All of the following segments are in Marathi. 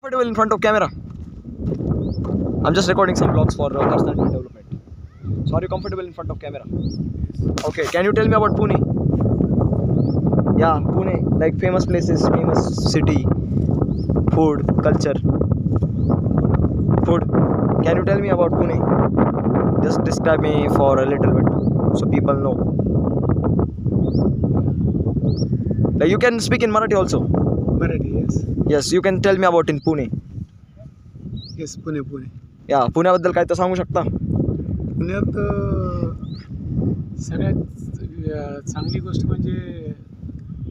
Comfortable in front of camera. I'm just recording some vlogs for personality development. So are you comfortable in front of camera? Okay, can you tell me about Pune? Yeah, Pune, like famous places, famous city, food, culture. Food. Can you tell me about Pune? Just describe me for a little bit so people know. Like you can speak in Marathi also. Marathi yes Yes, you can tell me about in Pune. Yes Pune या पुण्याबद्दल काय तर सांगू शकता? पुण्यात सगळ्यात चांगली गोष्ट म्हणजे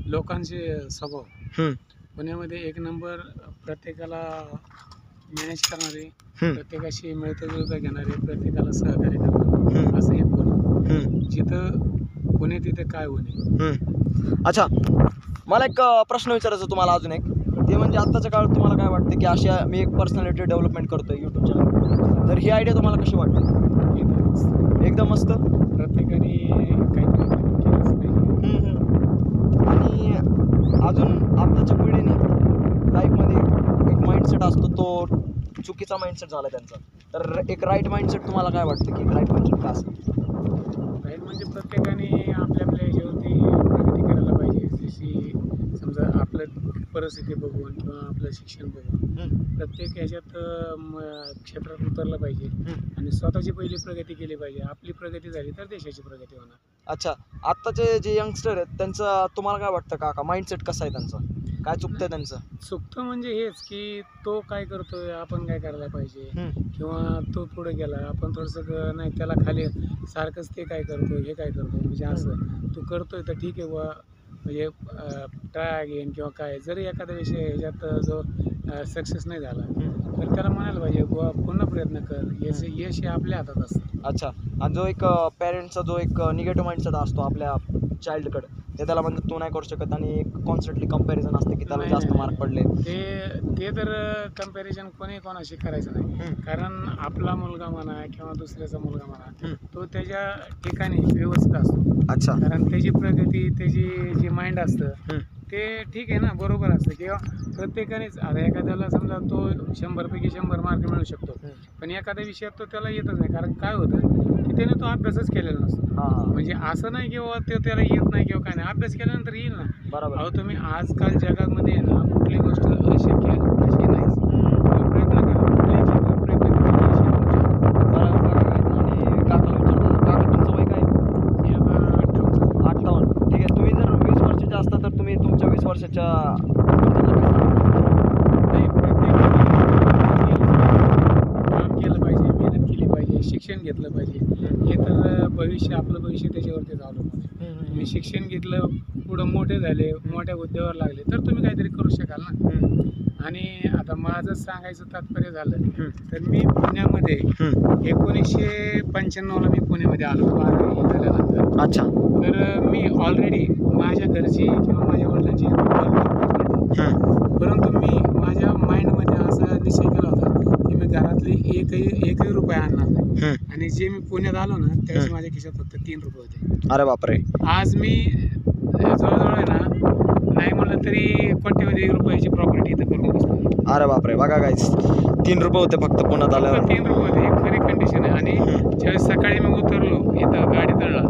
लोकांचे स्वभाव. हम्म, पुण्यामध्ये एक नंबर प्रत्येकाला मॅनेज करणारे, हम्म, प्रत्येकाशी मिळतं जुळतं घेणारे, प्रत्येकाला सहकार्य करणारे हम्म, असं हे पुणे. हम्म, जिथं पुणे तिथं काय होणे. हम्म. अच्छा, मला एक प्रश्न विचारायचा तुम्हाला अजून एक. ते म्हणजे आत्ताच्या काळात तुम्हाला काय वाटतं की अशा मी एक पर्सनॅलिटी डेव्हलपमेंट करतोय यूट्यूब चॅनल, तर ही आयडिया तुम्हाला कशी वाटते? एकदम मस्त. प्रत्येकाने काहीतरी केलंच पाहिजे. आणि अजून आत्ताच्या पिढीने लाईफमध्ये एक माइंडसेट असतो तो चुकीचा माइंडसेट झाला त्यांचा, तर एक राईट माइंडसेट तुम्हाला काय वाटतं की राईट माइंडसेट काय असेल? राईट म्हणजे प्रत्येकाने आपल्या आपल्या ह्याच्यावरती प्रगती करायला पाहिजे. जशी समजा आपलं परिस्थिती बघून किंवा आपलं शिक्षण बघून प्रत्येक ह्याच्यात क्षेत्रात उतरलं पाहिजे आणि स्वतःची पहिली प्रगती केली पाहिजे. आपली प्रगती झाली तर देशाची प्रगती होणार. अच्छा, आत्ताचे जे यंगस्टर आहेत त्यांचं तुम्हाला काय वाटतं का माइंडसेट कसं आहे त्यांचं, काय चुकतंय त्यांचं? चुकतं म्हणजे हेच की तो काय करतोय आपण काय करायला पाहिजे, किंवा तो पुढे गेला आपण थोडंसं नाही त्याला खाली सारखंच ते काय करतो हे काय करतो म्हणजे असं तू करतोय तर ठीक आहे बुवा, म्हणजे ट्राय अगेन किंवा काय. जरी एखाद्या विषय ह्याच्यात जो सक्सेस नाही झाला तर त्याला म्हणायला पाहिजे बुवा पुन्हा प्रयत्न कर, यश हे आपल्या हातात असतं. अच्छा, आणि जो एक पॅरेंट्सचा जो एक निगेटिव्ह माइंडसेट असतो आपल्या चाइल्डकडे, ते त्याला म्हणतात तू नाही करू शकत आणि कॉन्स्टंटली कंपॅरिझन असते की त्याला नाही, जास्त नाही, मार्क पडले. ते तर कंपॅरिझन कोणाशी करायचं नाही. कारण आपला मुलगा म्हणा किंवा दुसऱ्याचा मुलगा म्हणा तो त्याच्या ठिकाणी व्यवस्थित असतो. अच्छा. कारण त्याची प्रगती त्याची जी माइंड असतं ते ठीक आहे ना, बरोबर असतं. किंवा प्रत्येकानेच आता एखाद्याला समजा तो 100पैकी 100 मार्क मिळू शकतो, पण एखाद्या विषयात तो त्याला येतच नाही. कारण काय होतं की त्याने तो अभ्यासच केलेला नसतो. म्हणजे असं नाही की बाबा तो त्याला येत नाही किंवा काय नाही, अभ्यास केल्यानंतर येईल ना. बरोबर. अहो तुम्ही आजकाल जगामध्ये ना कुठली गोष्ट अशक्य अशी नाहीच. तुम्ही प्रयत्न करा, कुठल्याही क्षेत्रात प्रयत्न करा, यश हे तुमच्या आणि काकाला विचारतो, काका तुमचं वय काय? मी आता 58. ठीक आहे, तुम्ही जर 20 वर्षाचे असता तर तुम्ही तुमच्या 20 वर्षाच्या नाही, प्रत्येकाने काम केलं पाहिजे, मेहनत केली पाहिजे, शिक्षण घेतलं पाहिजे. हे तर भविष्य आपलं भविष्य त्याच्यावरती अवलंबून आहे. तुम्ही शिक्षण घेतलं, पुढं मोठे झाले, मोठ्या हुद्द्यावर लागले तर तुम्ही काहीतरी करू शकाल ना. आणि आता माझं सांगायचं तात्पर्य झालं तर मी पुण्यामध्ये 1995ला मी पुण्यामध्ये आलो 12वी झाल्यानंतर. अच्छा. तर मी ऑलरेडी माझ्या घरची किंवा माझ्या वडिलांची परंतु मी माझ्या माइंडमध्ये असा निश्चय केला होता की मी घरातले एकही रुपया आणणार नाही. आणि जे मी पुण्यात आलो ना त्यावेळेस माझ्या खिशात फक्त 3 रुपये होते. अरे बापरे. आज मी जवळजवळ आहे ना, नाही म्हणलं तरी कोट्यवधी रुपयाची प्रॉपर्टी इथं करून बसतो. अरे बापरे, बघा गाईस, 3 रुपये होते फक्त पुण्यात आल्यावर. 3 रुपये होते, एक खरी कंडिशन आहे. आणि ज्यावेळेस सकाळी मी उतरलो इथं गाडी तळला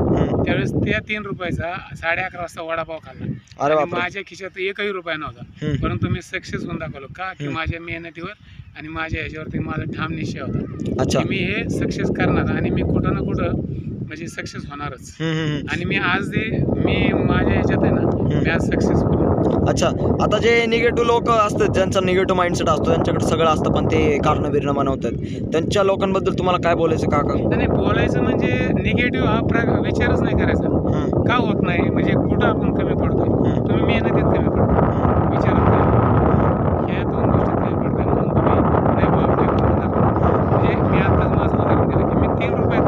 त्यावेळेस त्या 3 रुपयाचा 11:30 वाजता वडापाव खाल्ला. अरे आणि बापरे. माझ्या खिशात एकही रुपया नव्हता, परंतु मी सक्सेस होऊन दाखवलो का की माझ्या मेहनतीवर आणि माझ्या ह्याच्यावरती माझा ठाम निश्चय होता अच्छा. की मी हे सक्सेस करणार आणि मी कुठं ना कुठं म्हणजे सक्सेस होणारच. आणि मी आज मी माझ्या ह्याच्यात आहे ना, मी आज सक्सेसफुल. अच्छा, आता जे निगेटिव्ह लोक असतात ज्यांचा निगेटिव्ह माइंडसेट असतो त्यांच्याकडे सगळं असतं पण ते कारणं बिरणं बनवतात, त्यांच्या लोकांबद्दल तुम्हाला काय बोलायचं काका? नाही, बोलायचं म्हणजे निगेटिव्ह हा विचारच नाही करायचा. का होत नाही म्हणजे कुठं आपण कमी पडतोय, तुम्ही मेहनतीत कमी पडतो, विचारात कमी, ह्या 2 गोष्टीत कमी पडतात म्हणून तुम्ही नाही बाबा म्हणजे मी आत्ताच माझं उदाहरण दिलं की मी 3 रुपयात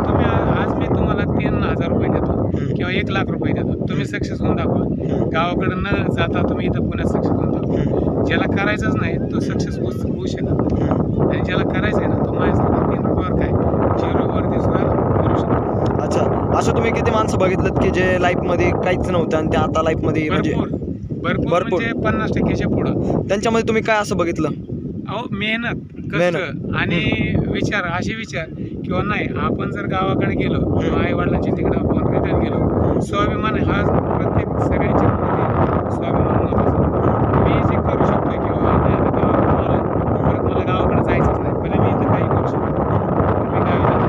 तुम्ही आज मी तुम्हाला 3,000 रुपये देतो किंवा 1,00,000 रुपये देतो, तुम्ही सक्सेस होऊन दाखवा. गावाकडं न जाता तुम्ही इथं पुण्यात सक्सेस होऊन दाखवा. ज्याला करायचंच नाही तो सक्सेस होऊ शकत नाही, आणि ज्याला करायचं आहे ना तो माझ्यासारखा 3 रुपयावर काय 0वरती सुद्धा करू शकतो. अच्छा, असं तुम्ही किती माणसं बघितलं की जे लाईफमध्ये काहीच नव्हतं आणि ते आता लाईफमध्ये म्हणजे भरपूर भरपूर म्हणजे 50%च्या पुढं. त्यांच्यामध्ये तुम्ही काय असं बघितलं? अहो मेहनत, कष्ट आणि विचार, असे विचार किंवा नाही आपण जर गावाकडे गेलो किंवा आई वडिलांच्या तिकडे आपण रिटर्न गेलो, स्वाभिमान हा प्रत्येक सगळ्यांच्या मध्ये स्वाभिमान महत्वाचा. मी जे करू शकतो किंवा नाही आता गावाकडे परत मला गावाकडे जायचंच नाही, पण मी इथं काही करू शकतो. पण मी गावी जातो.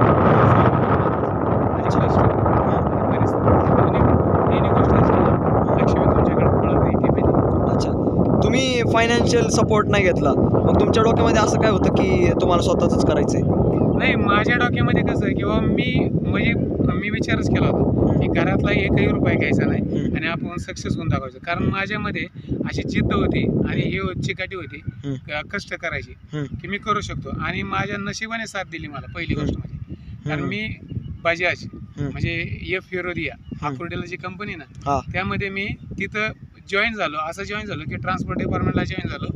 तिन्ही गोष्टी असल्या लक्ष्मी तुमच्याकडे पळत नाही ते पाहिजे. अच्छा, तुम्ही फायनान्शियल सपोर्ट नाही घेतला, मग तुमच्या डोक्यामध्ये असं काय होतं की तुम्हाला स्वतःच करायचंय? नाही, माझ्या डोक्यामध्ये कसं आहे किंवा मी विचारच केला होता की घरातला एकही रुपया घ्यायचा नाही आणि आपण सक्सेस होऊन दाखवायचं. कारण माझ्यामध्ये अशी जिद्द होती आणि हे चिकाटी होती कष्ट करायची की मी करू शकतो. आणि माझ्या नशिबाने साथ दिली मला पहिली गोष्ट म्हणजे. कारण मी बजाज म्हणजे एफ हिरोदिया आकुर्डीला जी कंपनी ना त्यामध्ये मी तिथं जॉईन झालो. असं जॉईन झालो की ट्रान्सपोर्ट डिपार्टमेंटला जॉईन झालो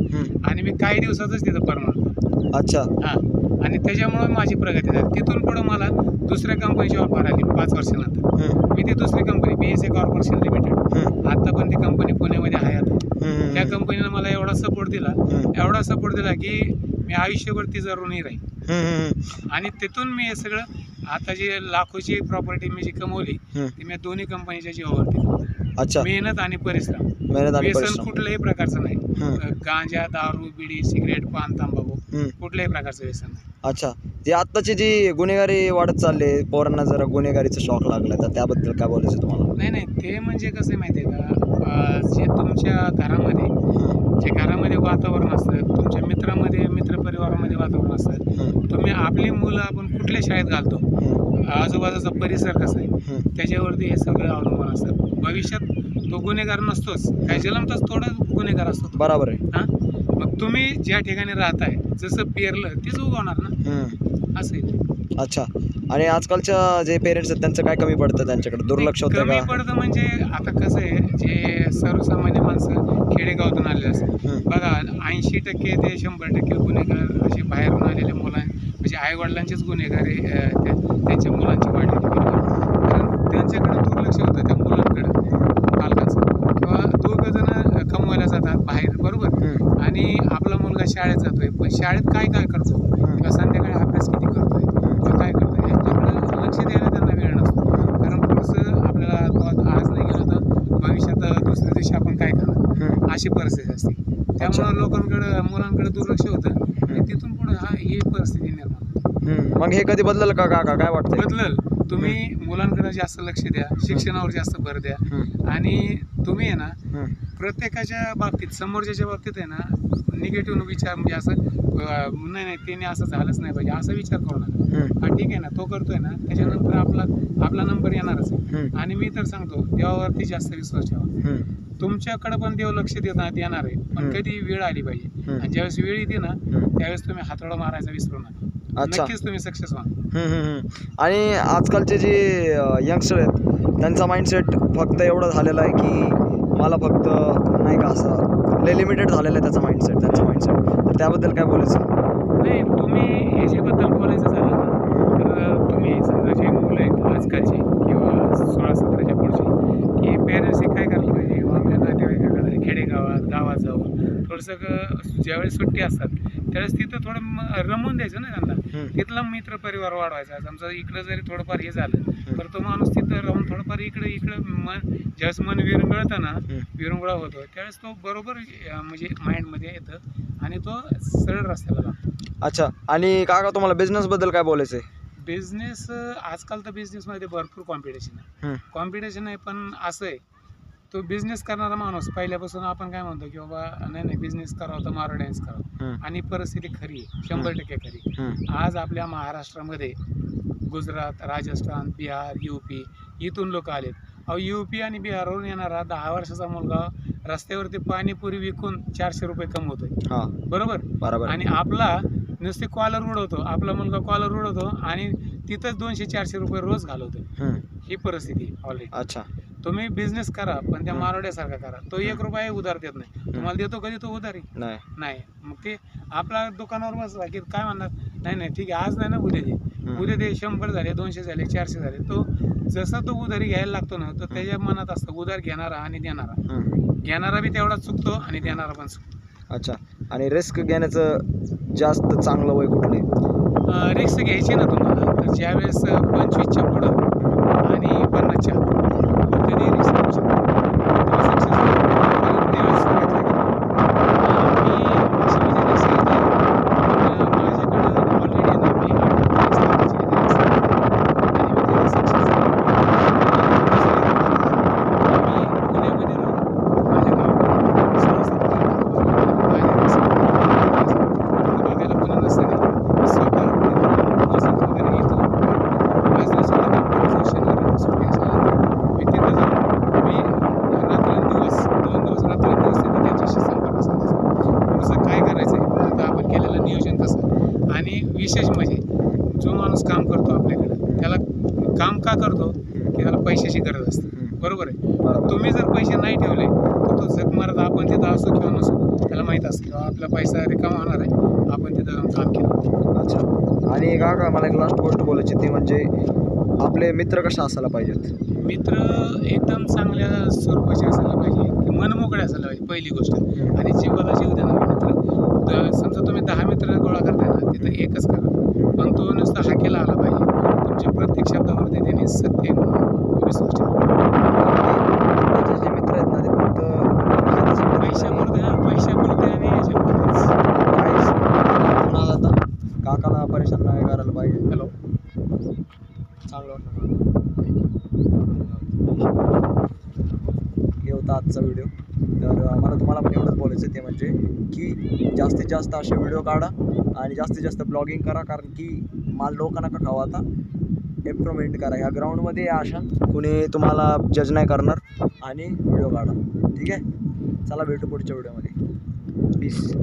आणि मी काही दिवसातच तिथं परमनंट. अच्छा. हां, आणि त्याच्यामुळे माझी प्रगती झाली. तिथून पुढं मला दुसऱ्या कंपनीची ऑफर आली 5 वर्षानंतर. मी ती दुसरी कंपनी BSA कॉर्पोरेशन लिमिटेड, आता पण ती कंपनी पुण्यामध्ये आहे. आता त्या कंपनीनं मला एवढा सपोर्ट दिला की मी आयुष्यभर ती ऋणी राहील. आणि तिथून मी हे सगळं आता जे लाखोची प्रॉपर्टी मी जी कमवली ती मी दोन्ही कंपनीच्या जीवावरती. अच्छा, मेहनत आणि परिश्रम. व्यसन कुठल्याही प्रकारचं नाही. गांजा, दारू, बिडी, सिगरेट, पान, तंबाखू कुठल्याही प्रकारचं व्यसन नाही. अच्छा, जे आत्ताची जी गुन्हेगारी वाढत चालले, पोरांना जरा गुन्हेगारीचा शॉक लागला, तर त्याबद्दल काय बोलायचं तुम्हाला? नाही, ते म्हणजे कसं आहे माहिती आहे का, जे तुमच्या घरामध्ये वातावरण असतं, तुमच्या मित्रपरिवारामध्ये वातावरण असतं, तुम्ही आपली मुलं आपण कुठल्या शाळेत घालतो, आजूबाजूचा परिसर कसा आहे त्याच्यावरती हे सगळं अवलंबून असतं. भविष्यात तो गुन्हेगार नसतोच, काही जन्मताच थोडा गुन्हेगार असतो. बरोबर आहे. हां, मग तुम्ही ज्या ठिकाणी राहताय जसं पेरलं तेच उगवणार ना, असं आहे. अच्छा, आणि आजकालच्या जे पेरेंट्स आहेत त्यांचं काय कमी पडतं, त्यांच्याकडे दुर्लक्ष होतं कमी का? पडतं म्हणजे आता कसं आहे, जे सर्वसामान्य माणसं खेडेगावातून आलेले असतात बघा, 80% ते 100% गुन्हेगार असे बाहेरून आलेल्या म्हणजे आईवडिलांचेच गुन्हेगार त्यांच्या मुलांची वाढलेली. कारण त्यांच्याकडे दुर्लक्ष होतं त्या मुलांकडे, पालकांचं. किंवा दोघं जण कमवायला जातात बाहेर, बरोबर, आणि आपला मुलगा शाळेत जातोय, पण शाळेत काय करतो किंवा संध्याकाळी अभ्यास किती करतोय किंवा काय करतोय याच्याकडे लक्ष द्यायला त्यांना वेळ नसतो. कारण पुढचं आपल्याला आज नाही गेलो तर भविष्यात दुसऱ्या दिवशी आपण काय करणार, अशी परिस्थिती असते. त्यामुळं मुलांकडे दुर्लक्ष होतं आणि तिथून पुढे ही परिस्थिती निर्माण होते. मग हे कधी बदललं का काका, काय वाटतं? बदलल. तुम्ही मुलांकडे जास्त लक्ष द्या, शिक्षणावर जास्त भर द्या. आणि तुम्ही आहे ना प्रत्येकाच्या बाबतीत, समोरच्या बाबतीत आहे ना निगेटिव्ह विचार, म्हणजे असं नाही त्याने असं झालंच नाही पाहिजे असा विचार करू नका. हा ठीक आहे ना, तो करतोय ना, त्याच्यानंतर आपला नंबर येणारच आहे. आणि मी तर सांगतो देवावरती जास्त विश्वास ठेवा. तुमच्याकडे पण देव लक्ष देणार आहे, पण कधी वेळ आली पाहिजे. आणि ज्यावेळेस वेळ येते ना त्यावेळेस तुम्ही हातोडा मारायचा विसरू नका. नक्कीच तुम्ही सक्सेस व्हा. आणि आजकालचे जे यंगस्टर आहेत त्यांचा माइंडसेट फक्त एवढं झालेला आहे की मला फक्त नाही का असं लिमिटेड झालेलं आहे त्यांचा माइंडसेट. तर त्याबद्दल काय बोलायचं? नाही, तुम्ही ह्याच्याबद्दल बोलायचं झालं ना तर तुम्ही समजा जे मुलं आहेत आजकालचे किंवा 16-17च्या पुढचे, की पेरेंट्सने काय करायला पाहिजे, आपल्या नातेवाईकाकडे गावात जाऊन थोडंसं ज्यावेळेस सुट्टी असतात त्यावेळेस तिथं थोडं रमवून द्यायचं ना त्यांना. तिथला मित्र परिवार वाढवायचा. समजा इकडं जरी थोडंफार हे झालं तर तो माणूस तिथं राहून थोडंफार इकडं ज्यावेळेस मन विरंगुळतं ना, विरंगुळा होतो त्यावेळेस तो बरोबर म्हणजे माइंडमध्ये येतं आणि तो सरळ रस्त्याला लागतो. अच्छा, आणि काका तुम्हाला बिझनेसबद्दल काय बोलायचं आहे? बिझनेस आजकाल तर बिझनेसमध्ये भरपूर कॉम्पिटिशन आहे. पण असं आहे, तो बिझनेस करणारा माणूस पहिल्यापासून आपण काय म्हणतो की बाबा नाही बिझनेस करावं तर मारो डान्स करावं. आणि परिस्थिती खरी आहे, 100% खरी. आज आपल्या महाराष्ट्रामध्ये गुजरात, राजस्थान, बिहार, UP इथून लोक आलेत. UP आणि बिहारवरून येणारा 10 वर्षाचा मुलगा रस्त्यावरती पाणीपुरी विकून 400 रुपये कमवतोय, बरोबर. आणि आपला नुसते कॉलर उडवतो, आपला मुलगा कॉलर उडवतो आणि तिथंच 200-400 रुपये रोज घालवतोय. ही परिस्थिती ऑलरेडी. अच्छा, तुम्ही बिझनेस करा पण त्या मारवाड्यासारखा करा. तो 1 रुपया उधार देत नाही, तुम्हाला देतो कधी तो उधारी नाही. मग ते आपल्या दुकानावर बसला की काय म्हणणार, नाही ठीक आहे आज नाही ना उद्या दे 100 झाले, 200 झाले, 400 झाले. तो जसा तो उधारी घ्यायला लागतो ना तर त्याच्या मनात असतं उधार घेणारा आणि देणारा. घेणारा बी तेवढाच चुकतो आणि देणारा पण चुकतो. अच्छा. आणि रिस्क घेण्याचं जास्त चांगलं वय कुठलं आहे? रिक्स घ्यायची ना तुम्हाला, तर ज्यावेळेस 25च्या पुढं आणि 50च्या आत कधी रिक्स घेऊ शकतो. तेव्हा सक्सेस त्यावेळेस मी अशी म्हणजे रिक्स घेतली, पण माझ्याकडं ऑलरेडी ना मी 8 लाखाची रिक्स आणि मी तिथे सक्सेस झालो. मी पुण्यामध्ये राहून माझ्या गावाकडे 16-17 माझ्या रिक्स बघायला पुणे नसताना स्वतः वसंत वगैरे येतो. माझं स्वतः कामाचं शनिवारी सुट्टी असल्यानंतर मी तिथं जाऊन मी रात्रंदिवस 2 दिवस रात्रंदिवस तिथं त्यांच्याशी संपर्क साधायचा. पुढचं काय करायचं आहे, आता आपण केलेलं नियोजन कसं, आणि विशेष म्हणजे जो माणूस काम करतो आपल्याकडं त्याला काम का करतो की त्याला पैशाची गरज असते. बरोबर आहे. बरोबर. तुम्ही जर पैसे नाही ठेवले तर तो झक मारत आपण तिथं असो किंवा नसो त्याला माहीत असतं किंवा आपला पैसा रिकामा होणार आहे, आपण तिथं जाऊन काम केलं. अच्छा. आणि काका मला एक लास्ट गोष्ट बोलायची ती म्हणजे आपले मित्र कशा असायला पाहिजेत? मित्र एकदम चांगल्या स्वरूपाचे असायला पाहिजे, की मनमोकळे असायला पाहिजे पहिली गोष्ट, आणि जीवाला जीव देणारे मित्र. समजा तुम्ही 10 मित्र गोळा करताय ना, तिथं एकच करा, पण तो नुसता हाकेला आला पाहिजे. तुमच्या प्रत्येक शब्दावरती त्यांनी सत्य म्हणून विश्वास ठेवा. त्याचे जे मित्र आहेत ना ते फक्त पैशापुरते आणि याच्यापुरतेच. काहीच कोणाला आता काकाला परेशान नाही करायला पाहिजे. हॅलो. चांगलं वाटलं हे होता आजचा व्हिडिओ. तर मला तुम्हाला पण एवढंच बोलायचं ते म्हणजे की जास्तीत जास्त असे व्हिडिओ काढा आणि जास्तीत जास्त ब्लॉगिंग करा, कारण की माल लोकांना का खावा, आता इम्प्रूव्हमेंट करा. ह्या ग्राउंडमध्ये अशा कुणी तुम्हाला जज नाही करणार, आणि व्हिडिओ काढा. ठीक आहे, चला भेटू पुढच्या व्हिडिओमध्ये. पीस.